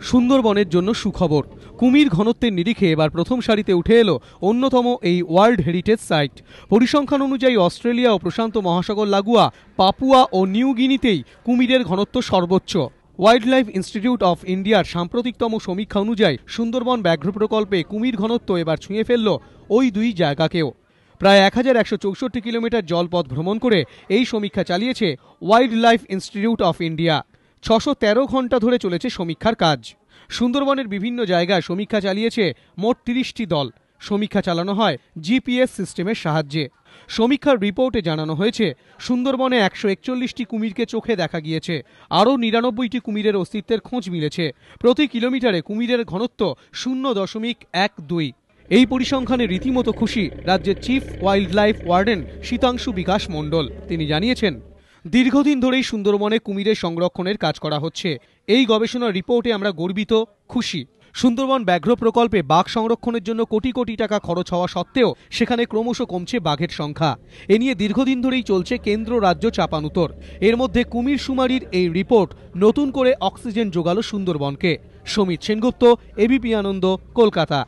সুন্দরবনের জন্য সুখবর। কুমির ঘনত্বের নিরিখে এবার প্রথম সারিতে উঠে এলো অন্যতম এই ওয়ার্ল্ড হেরিটেজ সাইট। পরিসংখ্যান অনুযায়ী অস্ট্রেলিয়া ও প্রশান্ত মহাসাগর লাগোয়া পাপুয়া ও নিউ গিনিতেই কুমিরের ঘনত্ব সর্বোচ্চ। ওয়াইল্ড লাইফ ইনস্টিটিউট অফ ইন্ডিয়ার সাম্প্রতিকতম সমীক্ষা অনুযায়ী সুন্দরবন ব্যাঘ্র প্রকল্পে কুমির ঘনত্ব এবার ছুঁয়ে ফেলল ওই দুই জায়গাকেও। প্রায় 1164 কিলোমিটার জলপথ ভ্রমণ করে এই সমীক্ষা চালিয়েছে wild life institute of India. 613 ঘন্টা ধরে চলেছে সমীক্ষার কাজ। সুন্দরবনের বিভিন্ন জায়গায় সমীক্ষা চালিয়েছে মোট 30টি দল। সমীক্ষা চালানো হয় জিপিএস সিস্টেমের সাহায্যে। সমীক্ষার রিপোর্টে জানানো হয়েছে, সুন্দরবনে 141টি কুমিরকে চোখে দেখা গিয়েছে। আরও 99টি কুমিরের অস্তিত্বের খোঁজ মিলেছে। প্রতি কিলোমিটারে কুমিরের ঘনত্ব 0.12। এই পরিসংখ্যানে রীতিমতো খুশি রাজ্যের chief wildlife warden Shitangshu Bikash Mondal. তিনি জানিয়েছেন, দীর্ঘদিন ধরেই সুন্দরবনে কুমিরের সংরক্ষণের কাজ করা হচ্ছে। এই গবেষণার রিপোর্টে আমরা গর্বিত, খুশি। সুন্দরবন ব্যাঘ্র প্রকল্পে বাঘ সংরক্ষণের জন্য কোটি কোটি টাকা খরচ হওয়া সত্ত্বেও সেখানে ক্রমশ কমছে বাঘের সংখ্যা। এ নিয়ে দীর্ঘদিন ধরেই চলছে কেন্দ্র রাজ্য চাপানুতর। এর মধ্যে কুমির শুমারির এই রিপোর্ট নতুন করে অক্সিজেন যোগালো সুন্দরবনকে। সমিত সেনগুপ্ত, এবিপি আনন্দ, কলকাতা।